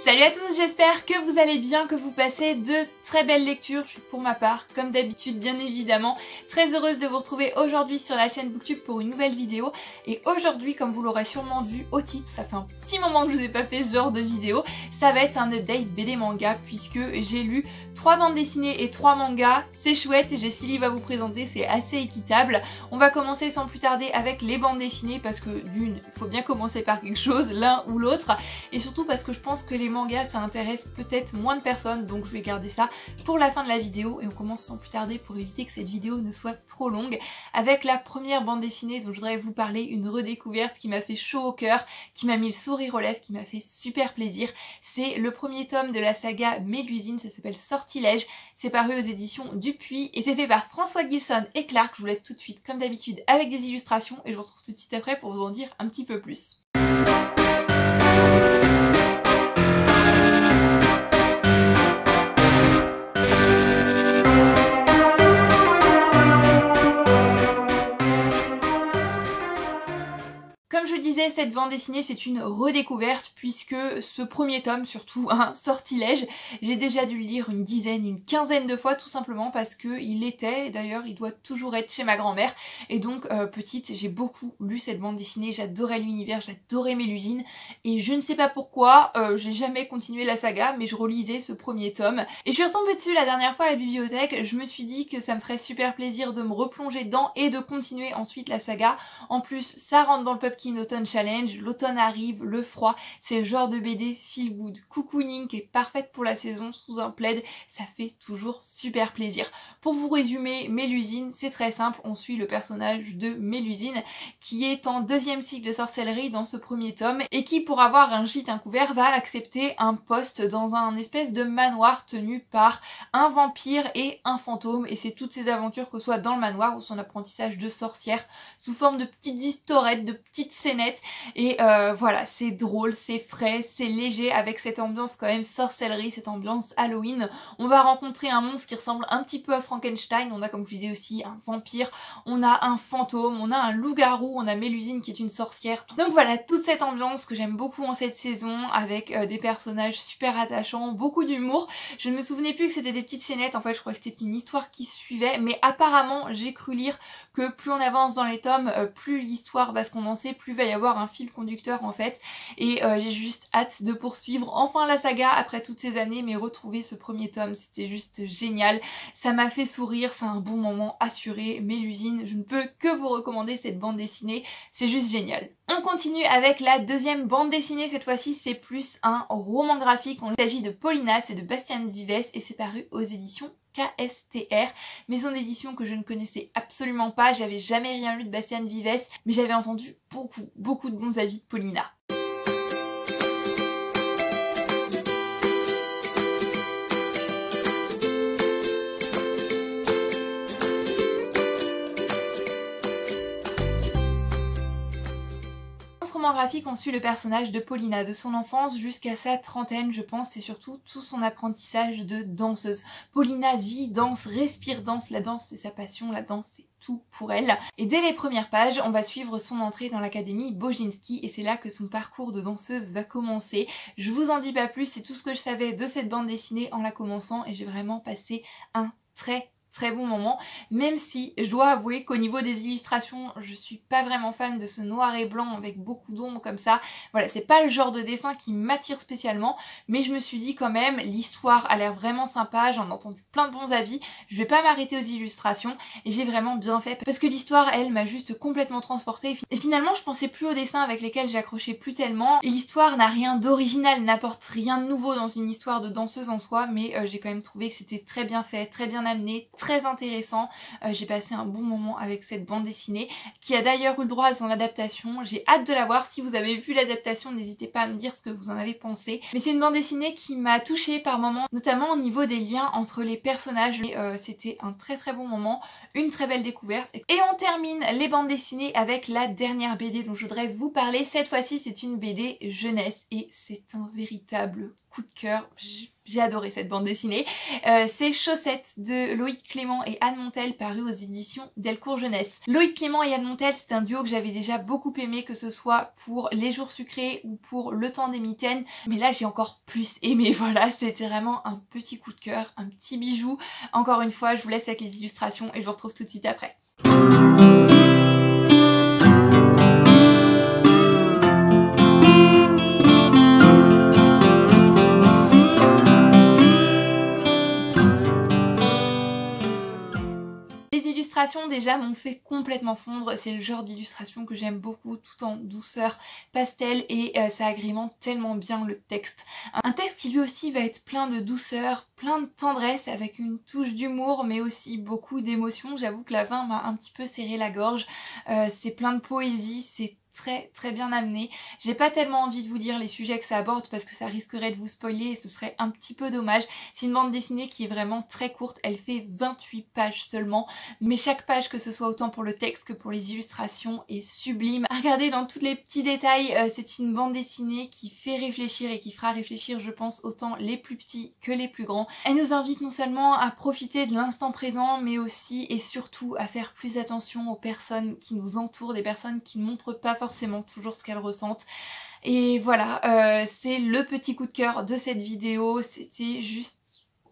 Salut à tous, j'espère que vous allez bien, que vous passez de très belles lectures. Je suis pour ma part, comme d'habitude bien évidemment, très heureuse de vous retrouver aujourd'hui sur la chaîne Booktube pour une nouvelle vidéo. Et aujourd'hui, comme vous l'aurez sûrement vu au titre, ça fait un petit moment que je vous ai pas fait ce genre de vidéo, ça va être un update BD manga puisque j'ai lu 3 bandes dessinées et 3 mangas. C'est chouette et j'ai 6 livres à vous présenter, c'est assez équitable. On va commencer sans plus tarder avec les bandes dessinées parce que d'une, il faut bien commencer par quelque chose, l'un ou l'autre, et surtout parce que je pense que les mangas ça intéresse peut-être moins de personnes, donc je vais garder ça pour la fin de la vidéo et on commence sans plus tarder pour éviter que cette vidéo ne soit trop longue avec la première bande dessinée dont je voudrais vous parler, une redécouverte qui m'a fait chaud au cœur, qui m'a mis le sourire aux lèvres, qui m'a fait super plaisir. C'est le premier tome de la saga Mélusine, ça s'appelle Sortilège, c'est paru aux éditions Dupuis et c'est fait par François Gilson et Clark. Je vous laisse tout de suite comme d'habitude avec des illustrations et je vous retrouve tout de suite après pour vous en dire un petit peu plus. Comme je le disais, cette bande dessinée c'est une redécouverte puisque ce premier tome, surtout un sortilège, j'ai déjà dû le lire une dizaine, une quinzaine de fois tout simplement parce que il était, d'ailleurs il doit toujours être chez ma grand-mère et donc petite j'ai beaucoup lu cette bande dessinée, j'adorais l'univers, j'adorais Mélusine et je ne sais pas pourquoi, j'ai jamais continué la saga mais je relisais ce premier tome et je suis retombée dessus la dernière fois à la bibliothèque. Je me suis dit que ça me ferait super plaisir de me replonger dedans et de continuer ensuite la saga. En plus ça rentre dans le Pumpkin Autumn Challenge, l'automne arrive, le froid, c'est le genre de BD feel good, cocooning qui est parfaite pour la saison sous un plaid, ça fait toujours super plaisir. Pour vous résumer, Mélusine, c'est très simple, on suit le personnage de Mélusine qui est en 2e cycle de sorcellerie dans ce premier tome et qui pour avoir un gîte, un couvert, va accepter un poste dans un espèce de manoir tenu par un vampire et un fantôme et c'est toutes ces aventures que ce soit dans le manoir ou son apprentissage de sorcière sous forme de petites historettes, de petites scénettes et voilà, c'est drôle, c'est frais, c'est léger avec cette ambiance quand même sorcellerie, cette ambiance Halloween. On va rencontrer un monstre qui ressemble un petit peu à Frankenstein, on a comme je disais aussi un vampire, on a un fantôme, on a un loup-garou, on a Mélusine qui est une sorcière. Donc voilà, toute cette ambiance que j'aime beaucoup en cette saison avec des personnages super attachants, beaucoup d'humour. Je ne me souvenais plus que c'était des petites scénettes, en fait je crois que c'était une histoire qui suivait, mais apparemment j'ai cru lire que plus on avance dans les tomes, plus l'histoire va se condenser, plus il va y avoir un fil conducteur en fait et j'ai juste hâte de poursuivre enfin la saga après toutes ces années, mais retrouver ce premier tome c'était juste génial, ça m'a fait sourire, c'est un bon moment assuré. Mélusine, je ne peux que vous recommander cette bande dessinée, c'est juste génial. On continue avec la deuxième bande dessinée, cette fois-ci c'est plus un roman graphique, il s'agit de Paulina, c'est de Bastian Vives et c'est paru aux éditions KSTR, maison d'édition que je ne connaissais absolument pas, j'avais jamais rien lu de Bastian Vives, mais j'avais entendu beaucoup de bons avis de Paulina. Roman graphique, on suit le personnage de Paulina de son enfance jusqu'à sa trentaine, je pense, c'est surtout tout son apprentissage de danseuse. Paulina vit, danse, respire danse, la danse c'est sa passion, la danse c'est tout pour elle. Et dès les premières pages, on va suivre son entrée dans l'académie Boginski et c'est là que son parcours de danseuse va commencer. Je vous en dis pas plus, c'est tout ce que je savais de cette bande dessinée en la commençant et j'ai vraiment passé un très bon moment, même si je dois avouer qu'au niveau des illustrations je suis pas vraiment fan de ce noir et blanc avec beaucoup d'ombre comme ça. Voilà, c'est pas le genre de dessin qui m'attire spécialement, mais je me suis dit quand même l'histoire a l'air vraiment sympa, j'en ai entendu plein de bons avis, je vais pas m'arrêter aux illustrations et j'ai vraiment bien fait parce que l'histoire elle m'a juste complètement transportée et finalement je pensais plus aux dessins avec lesquels j'accrochais plus tellement. L'histoire n'a rien d'original, n'apporte rien de nouveau dans une histoire de danseuse en soi, mais j'ai quand même trouvé que c'était très bien fait, très bien amené, très intéressant. J'ai passé un bon moment avec cette bande dessinée qui a d'ailleurs eu le droit à son adaptation. J'ai hâte de la voir. Si vous avez vu l'adaptation, n'hésitez pas à me dire ce que vous en avez pensé. Mais c'est une bande dessinée qui m'a touchée par moments, notamment au niveau des liens entre les personnages. C'était un très bon moment, une très belle découverte. Et on termine les bandes dessinées avec la dernière BD dont je voudrais vous parler. Cette fois-ci, c'est une BD jeunesse et c'est un véritable coup de cœur. J'ai adoré cette bande dessinée. C'est Chaussettes de Loïc Clément et Anne Montel, paru aux éditions Delcourt Jeunesse. Loïc Clément et Anne Montel, c'est un duo que j'avais déjà beaucoup aimé, que ce soit pour Les Jours Sucrés ou pour Le Temps des Mitaines. Mais là, j'ai encore plus aimé. Voilà, c'était vraiment un petit coup de cœur, un petit bijou. Encore une fois, je vous laisse avec les illustrations et je vous retrouve tout de suite après. Déjà m'ont fait complètement fondre, c'est le genre d'illustration que j'aime beaucoup, tout en douceur, pastel, et ça agrémente tellement bien le texte. Un texte qui lui aussi va être plein de douceur, plein de tendresse, avec une touche d'humour mais aussi beaucoup d'émotion. J'avoue que la fin m'a un petit peu serré la gorge, c'est plein de poésie, c'est très bien amené. J'ai pas tellement envie de vous dire les sujets que ça aborde parce que ça risquerait de vous spoiler et ce serait un petit peu dommage. C'est une bande dessinée qui est vraiment très courte, elle fait 28 pages seulement, mais chaque page, que ce soit autant pour le texte que pour les illustrations, est sublime. À regarder dans tous les petits détails, c'est une bande dessinée qui fait réfléchir et qui fera réfléchir, je pense, autant les plus petits que les plus grands. Elle nous invite non seulement à profiter de l'instant présent, mais aussi et surtout à faire plus attention aux personnes qui nous entourent, des personnes qui ne montrent pas forcément toujours ce qu'elles ressentent. Et voilà, c'est le petit coup de cœur de cette vidéo, c'était juste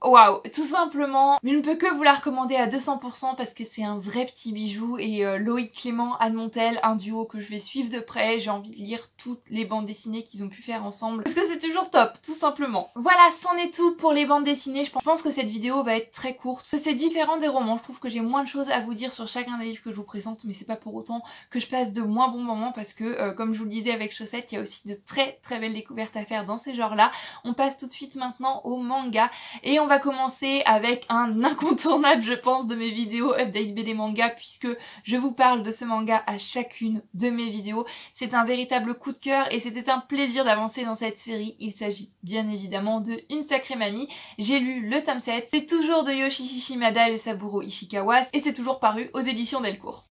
waouh, tout simplement. Mais je ne peux que vous la recommander à 200% parce que c'est un vrai petit bijou et Loïc Clément, Anne Montel, un duo que je vais suivre de près. J'ai envie de lire toutes les bandes dessinées qu'ils ont pu faire ensemble parce que c'est toujours top, tout simplement. Voilà, c'en est tout pour les bandes dessinées. Je pense que cette vidéo va être très courte. C'est différent des romans, je trouve que j'ai moins de choses à vous dire sur chacun des livres que je vous présente, mais c'est pas pour autant que je passe de moins bons moments parce que comme je vous le disais avec Chaussettes, il y a aussi de très belles découvertes à faire dans ces genres-là. On passe tout de suite maintenant au manga et on va commencer avec un incontournable, je pense, de mes vidéos update BD manga puisque je vous parle de ce manga à chacune de mes vidéos. C'est un véritable coup de cœur et c'était un plaisir d'avancer dans cette série. Il s'agit bien évidemment de Une Sacrée Mamie. J'ai lu le tome 7, c'est toujours de Yoshiki Shimada et Saburo Ishikawa et c'est toujours paru aux éditions Delcourt.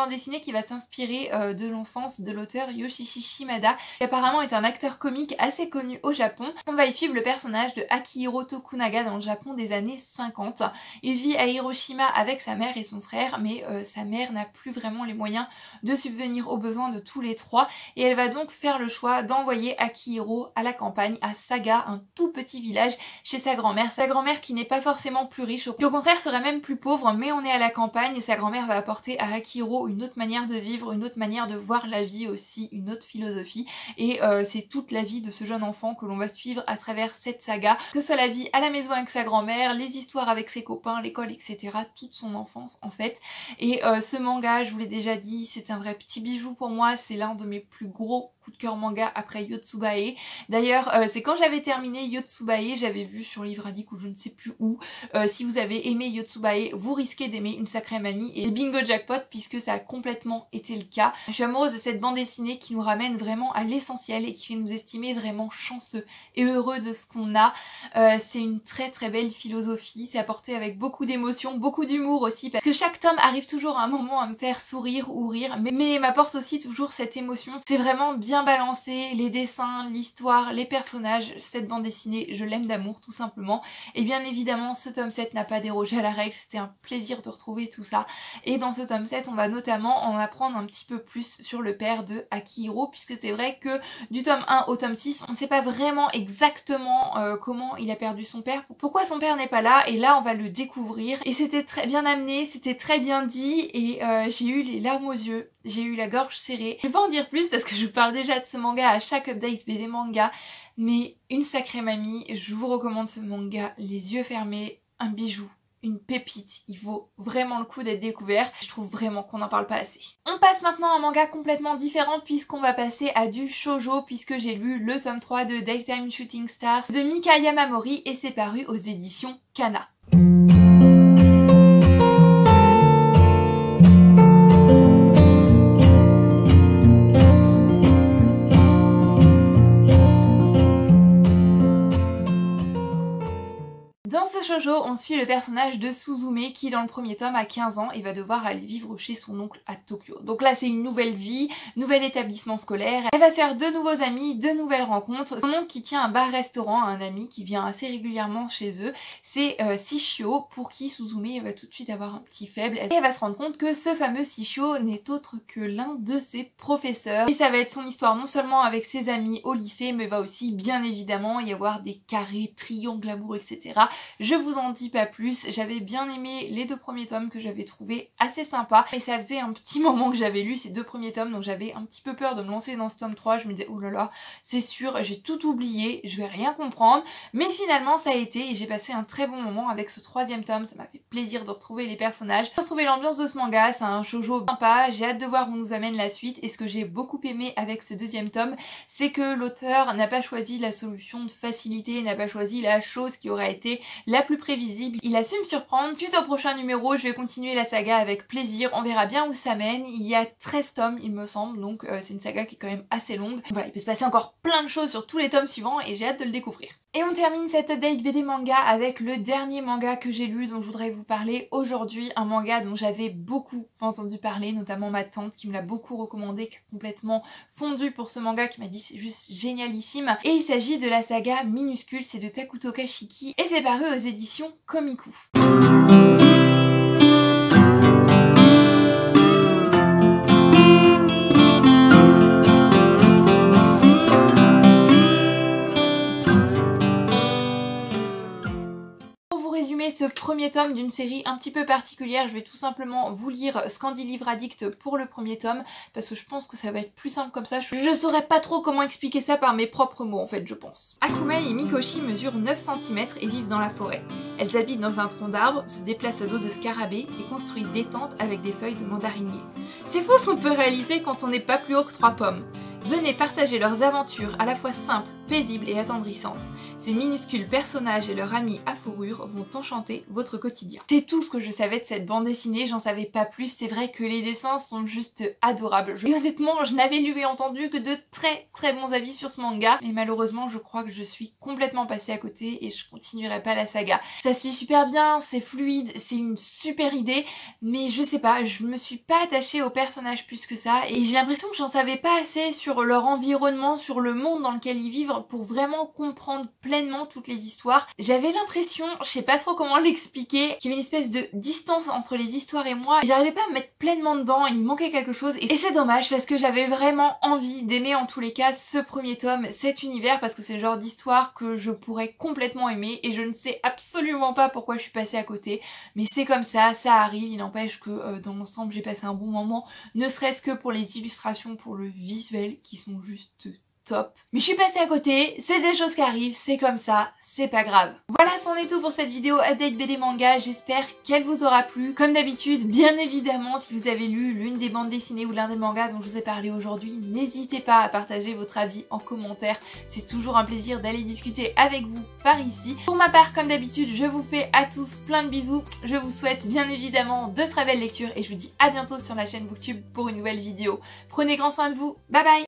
Dessinée qui va s'inspirer de l'enfance de l'auteur Yoshiki Shimada, qui apparemment est un acteur comique assez connu au Japon. On va y suivre le personnage de Akihiro Tokunaga dans le Japon des années 50. Il vit à Hiroshima avec sa mère et son frère, mais sa mère n'a plus vraiment les moyens de subvenir aux besoins de tous les trois, et elle va donc faire le choix d'envoyer Akihiro à la campagne, à Saga, un tout petit village, chez sa grand-mère. Sa grand-mère qui n'est pas forcément plus riche, qui au contraire serait même plus pauvre, mais on est à la campagne et sa grand-mère va apporter à Akihiro une autre manière de vivre, une autre manière de voir la vie aussi, une autre philosophie, et c'est toute la vie de ce jeune enfant que l'on va suivre à travers cette saga, que ce soit la vie à la maison avec sa grand-mère, les histoires avec ses copains, l'école, etc., toute son enfance en fait. Et ce manga, je vous l'ai déjà dit, c'est un vrai petit bijou pour moi, c'est l'un de mes plus gros coups de cœur manga après Yotsubae. D'ailleurs, c'est quand j'avais terminé Yotsubae, j'avais vu sur Livre Addict ou je ne sais plus où, si vous avez aimé Yotsubae, vous risquez d'aimer Une Sacrée Mamie, et bingo jackpot puisque ça a complètement été le cas. Je suis amoureuse de cette bande dessinée qui nous ramène vraiment à l'essentiel et qui fait nous estimer vraiment chanceux et heureux de ce qu'on a. C'est une très belle philosophie, c'est apporté avec beaucoup d'émotion, beaucoup d'humour aussi, parce que chaque tome arrive toujours à un moment à me faire sourire ou rire, mais m'apporte aussi toujours cette émotion. C'est vraiment bien balancé, les dessins, l'histoire, les personnages, cette bande dessinée, je l'aime d'amour tout simplement. Et bien évidemment, ce tome 7 n'a pas dérogé à la règle, c'était un plaisir de retrouver tout ça. Et dans ce tome 7, on va notamment en apprendre un petit peu plus sur le père de Akihiro, puisque c'est vrai que du tome 1 au tome 6, on ne sait pas vraiment exactement comment il a perdu son père, pourquoi son père n'est pas là, et là on va le découvrir. Et c'était très bien amené, c'était très bien dit, et j'ai eu les larmes aux yeux, j'ai eu la gorge serrée. Je vais pas en dire plus parce que je vous parle déjà de ce manga à chaque update BD manga, mais Une Sacrée Mamie, je vous recommande ce manga les yeux fermés, un bijou. Une pépite, il vaut vraiment le coup d'être découvert. Je trouve vraiment qu'on n'en parle pas assez. On passe maintenant à un manga complètement différent puisqu'on va passer à du shoujo, puisque j'ai lu le tome 3 de Daytime Shooting Stars de Mika Yamamori et c'est paru aux éditions Kana. Dans ce shoujo, on suit le personnage de Suzume qui dans le premier tome a 15 ans et va devoir aller vivre chez son oncle à Tokyo. Donc là c'est une nouvelle vie, nouvel établissement scolaire, elle va se faire de nouveaux amis, de nouvelles rencontres. Son oncle qui tient un bar-restaurant, un ami qui vient assez régulièrement chez eux, c'est Shishio pour qui Suzume va tout de suite avoir un petit faible. Et elle va se rendre compte que ce fameux Shishio n'est autre que l'un de ses professeurs. Et ça va être son histoire non seulement avec ses amis au lycée mais va aussi bien évidemment y avoir des carrés, triangles amoureux, etc. Je vous en dis pas plus, j'avais bien aimé les 2 premiers tomes que j'avais trouvé assez sympas et ça faisait un petit moment que j'avais lu ces 2 premiers tomes donc j'avais un petit peu peur de me lancer dans ce tome 3, je me disais oh là là c'est sûr j'ai tout oublié, je vais rien comprendre, mais finalement ça a été et j'ai passé un très bon moment avec ce 3e tome, ça m'a fait plaisir de retrouver les personnages, de retrouver l'ambiance de ce manga, c'est un shoujo sympa, j'ai hâte de voir où nous amène la suite et ce que j'ai beaucoup aimé avec ce 2e tome c'est que l'auteur n'a pas choisi la solution de facilité, n'a pas choisi la chose qui aurait été la plus prévisible, il a su me surprendre. Suite au prochain numéro, je vais continuer la saga avec plaisir, on verra bien où ça mène. Il y a 13 tomes il me semble, donc c'est une saga qui est quand même assez longue. Voilà, il peut se passer encore plein de choses sur tous les tomes suivants et j'ai hâte de le découvrir. Et on termine cette update BD manga avec le dernier manga que j'ai lu dont je voudrais vous parler aujourd'hui, un manga dont j'avais beaucoup entendu parler, notamment ma tante qui me l'a beaucoup recommandé, qui a complètement fondu pour ce manga, qui m'a dit c'est juste génialissime. Et il s'agit de la saga Minuscule, c'est de Takuto Kashiki et c'est paru aux éditions Komiku. Ce premier tome d'une série un petit peu particulière, je vais tout simplement vous lire Scandi Livre Addict pour le premier tome parce que je pense que ça va être plus simple comme ça. Je saurais pas trop comment expliquer ça par mes propres mots en fait, je pense. Akume et Mikoshi mesurent 9 cm et vivent dans la forêt. Elles habitent dans un tronc d'arbre, se déplacent à dos de scarabée et construisent des tentes avec des feuilles de mandarinier. C'est fou ce qu'on peut réaliser quand on n'est pas plus haut que 3 pommes. Venez partager leurs aventures à la fois simples, paisibles et attendrissantes. Ces minuscules personnages et leurs amis à fourrure vont enchanter votre quotidien. C'est tout ce que je savais de cette bande dessinée, j'en savais pas plus, c'est vrai que les dessins sont juste adorables. Et honnêtement, je n'avais lu et entendu que de très bons avis sur ce manga, et malheureusement je crois que je suis complètement passée à côté et je continuerai pas la saga. Ça se lit super bien, c'est fluide, c'est une super idée, mais je sais pas, je me suis pas attachée aux personnages plus que ça, et j'ai l'impression que j'en savais pas assez sur leur environnement, sur le monde dans lequel ils vivent pour vraiment comprendre pleinement toutes les histoires. J'avais l'impression, je sais pas trop comment l'expliquer, qu'il y avait une espèce de distance entre les histoires et moi. J'arrivais pas à me mettre pleinement dedans, il me manquait quelque chose et c'est dommage parce que j'avais vraiment envie d'aimer en tous les cas ce premier tome, cet univers, parce que c'est le genre d'histoire que je pourrais complètement aimer et je ne sais absolument pas pourquoi je suis passée à côté, mais c'est comme ça arrive, il n'empêche que dans l'ensemble j'ai passé un bon moment, ne serait-ce que pour les illustrations, pour le visuel qui sont juste top. Mais je suis passée à côté, c'est des choses qui arrivent, c'est comme ça, c'est pas grave. Voilà, c'en est tout pour cette vidéo update BD manga, j'espère qu'elle vous aura plu. Comme d'habitude, bien évidemment, si vous avez lu l'une des bandes dessinées ou l'un des mangas dont je vous ai parlé aujourd'hui, n'hésitez pas à partager votre avis en commentaire, c'est toujours un plaisir d'aller discuter avec vous par ici. Pour ma part, comme d'habitude, je vous fais à tous plein de bisous, je vous souhaite bien évidemment de très belles lectures et je vous dis à bientôt sur la chaîne Booktube pour une nouvelle vidéo. Prenez grand soin de vous, bye bye.